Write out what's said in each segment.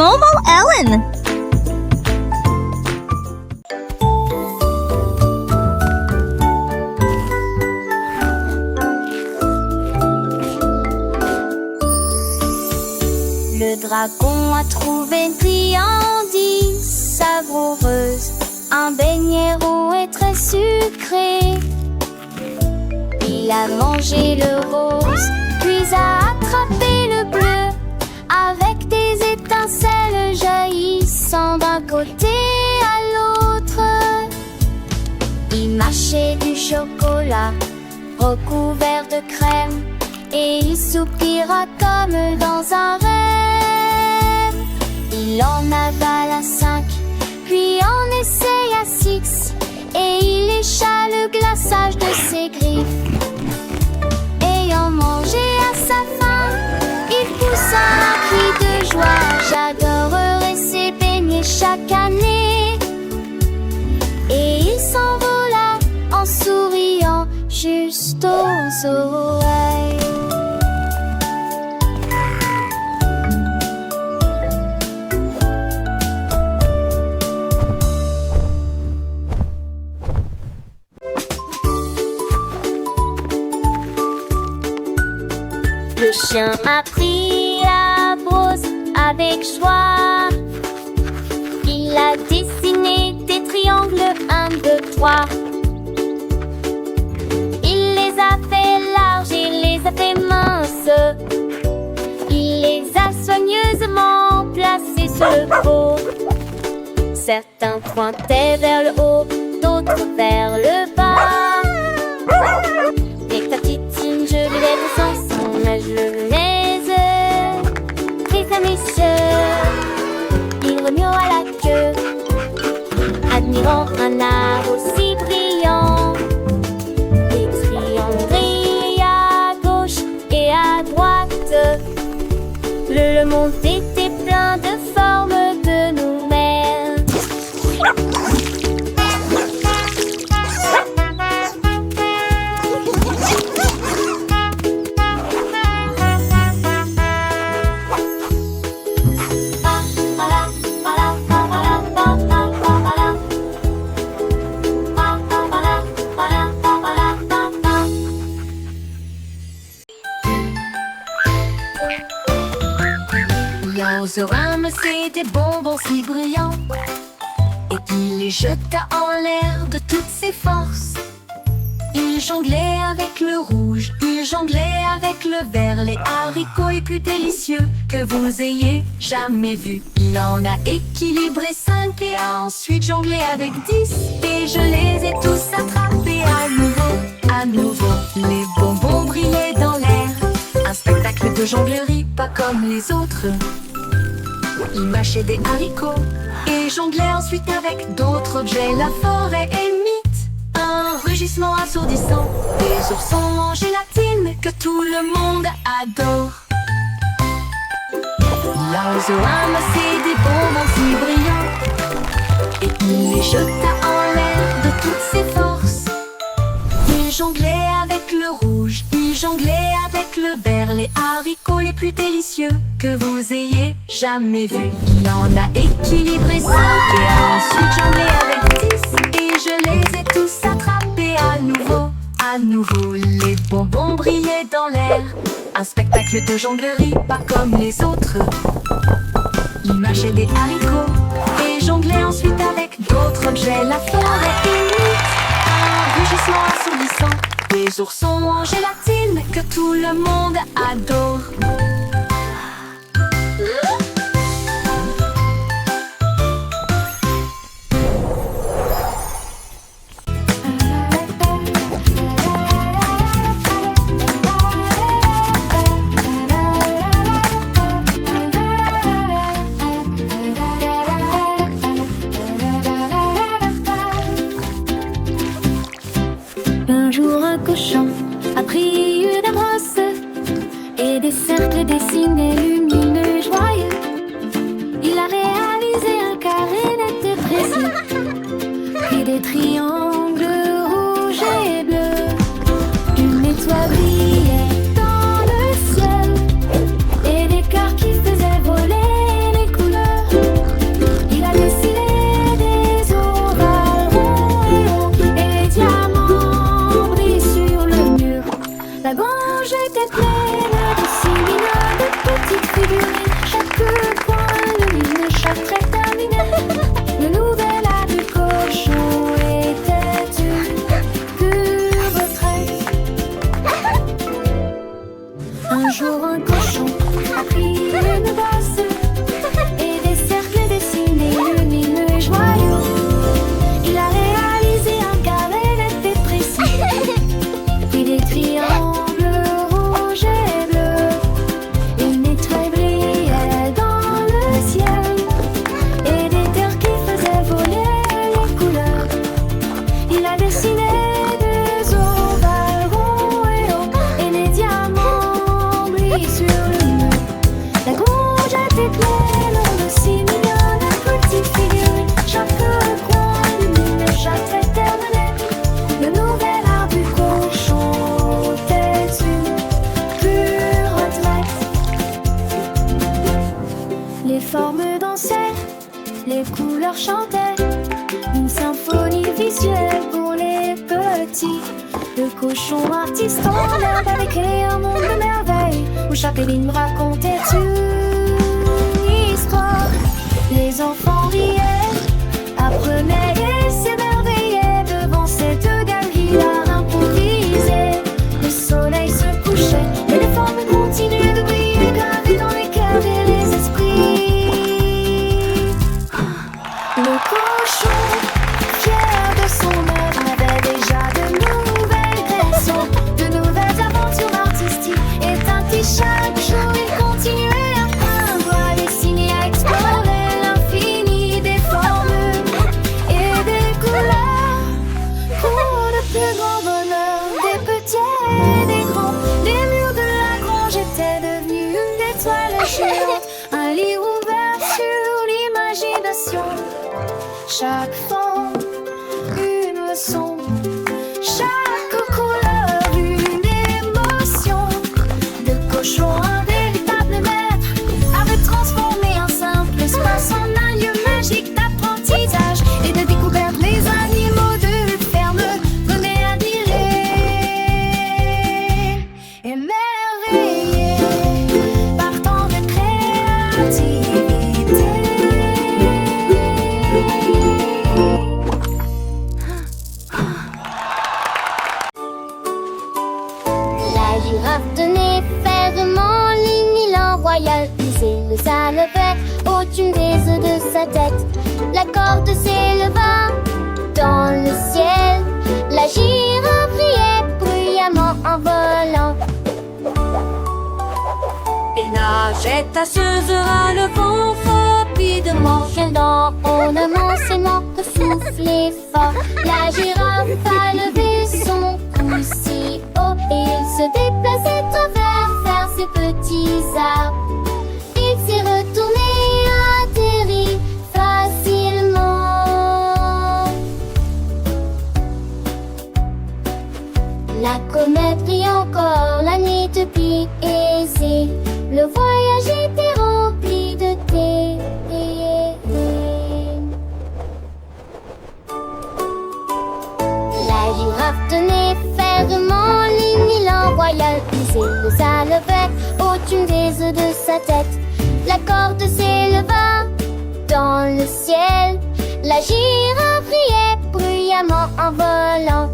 Momo Ellen. Le dragon a trouvé une friandise savoureuse, un beignet roux et très sucré. Il a mangé le rose, puis a attrapé le bleu, avec des étincelles jaillissant d'un côté à l'autre. Il mâchait du chocolat recouvert de crème, et il soupira comme dans un rêve. Il en avala 5, puis en essaya 6, et il lécha le glaçage de ses griffes. Ayant mangé à sa faim, il poussa un cri de joie. J'adorerai ces beignets chaque année. Et il s'envola en souriant juste aux oreilles. Le chien a pris la brosse avec joie. Il a dessiné des triangles, 1, 2, 3. Il les a fait larges, il les a fait minces. Il les a soigneusement placés sur le pot. Certains pointaient vers le haut, d'autres vers le bas. Avec ta petite cime, je lui lève sans son mayonnaise. Et sa messieurs, il remua la queue, admirant un art aussi brillant. Les triangles brillaient à gauche et à droite. Le monde était plein de formes de nous-mêmes. L'oiseau ramassait des bonbons si brillants et il les jeta en l'air de toutes ses forces. Il jonglait avec le rouge, il jonglait avec le vert, les haricots les plus délicieux que vous ayez jamais vus. Il en a équilibré 5 et a ensuite jonglé avec 10, et je les ai tous attrapés à nouveau, à nouveau. Les bonbons brillaient dans l'air, un spectacle de jonglerie pas comme les autres. Il mâchait des haricots et jonglait ensuite avec d'autres objets. La forêt émite un rugissement assourdissant, des oursons en gélatine que tout le monde adore. L'oiseau ramassait des bonbons si brillants et il les jeta en l'air de toutes ses forces. Il jonglait avec le rouge, il jonglait avec le vert, les haricots les plus délicieux que vous ayez jamais vus. Il en a équilibré 5 et a ensuite jonglé avec 10, et je les ai tous attrapés à nouveau, à nouveau. Les bonbons brillaient dans l'air, un spectacle de jonglerie pas comme les autres. Il mâchait des haricots et jonglait ensuite avec d'autres objets. La forêt imite un rugissement assourdissant, des oursons en gélatine que tout le monde adore. Un jour un cochon a pris une brosse et des cercles figurines, chaque coin lumineux, chaque trait terminé. Le nouvel art du cochon était une pure retraite. Un jour un cochon a pris une bosse et des cercles dessinés lumineux et joyeux. Il a réalisé un carré net et précis, puis des triangles rouges et bleus. Une étoile brillait dans le ciel et des terres qui faisaient voler les couleurs. Il a dessiné des ovales ronds et hauts et des diamants brillent sur le mur. La grange était pleine de 6 millions de petites figurines, chaque coin lumineux, chaque trait terminé. Le nouvel art du cochon était une pure retraite. Les formes dansaient, les couleurs chantaient, une symphonie visuelle pour les petits. Le cochon artiste en herbe avait créé un monde de merveilles où chaque ligne racontait une histoire. Les enfants riaient, apprenaient et s'émerveillaient devant cette galerie d'art improvisée. Le soleil se couchait et les formes continuaient de briller, gravées dans les cœurs et les esprits. Le cochon, fier de son œuvre, avait déjà de nouvelles créations, de nouvelles aventures artistiques. Et chaque jour il continuait à peindre, à dessiner, à explorer l'infini des formes et des couleurs. Pour le plus grand bonheur des petits et des grands, les murs de la grange étaient devenus une étoile géante, un livre ouvert sur l'imagination. Chaque forme, une leçon, chaque couleur, une émotion. De cochon, un véritable maître avait transformé un simple espace en un lieu magique d'apprentissage et de découverte. Les animaux de ferme venaient admirer, émerveillés par tant de créativité. La girafe tenait fermement l'élan royal, lisait le salevait au-dessus des œufs de sa tête. La corde s'éleva dans le ciel, la girafe riait bruyamment en volant. Et nageait tasseuse à le vent rapidement. Chien dans ornement, ses manques soufflait fort. La girafe a levé son cou si haut et il se déplaçait vers ses petits arbres. Il s'est retourné, atterri facilement. La comète brille encore, la nuit depuis aisée. Le voyage était rempli de thé. La girafe tenait fermement l'élan royal, lisait le salevait au-dessus des œufs de sa tête. La corde s'éleva dans le ciel, la girafe riait bruyamment en volant.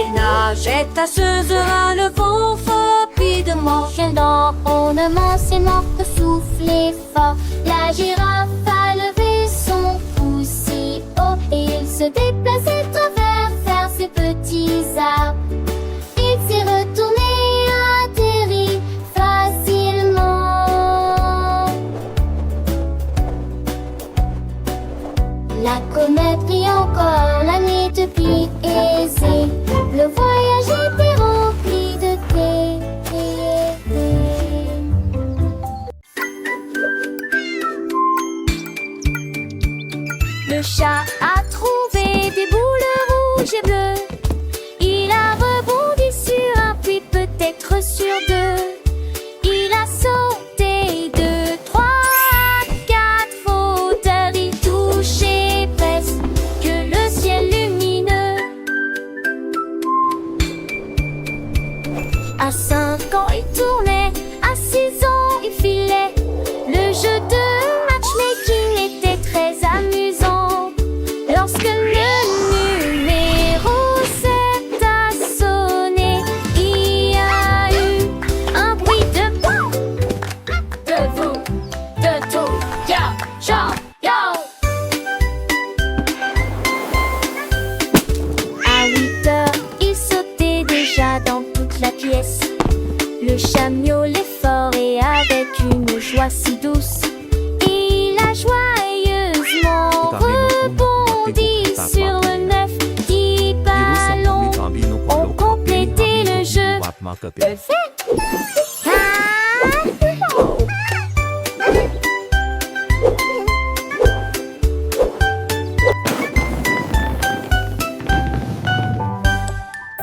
Et nageait tasseuse à le vent rapidement. Chien dans ornement, ses manques soufflait fort. La girafe a levé son cou si haut et il se déplaçait vers ses petits arbres. Il s'est retourné, atterri facilement. La comète brille encore, la nuit depuis aisée. Le voyage était rempli de thé. Le chat a trouvé des boules rouges et bleues. Il a rebondi sur un puits, peut-être sur deux. Il a sauté 2, 3, 4 fauteurs. Il touchait presque le ciel lumineux. À 5 ans il tournait, à répète.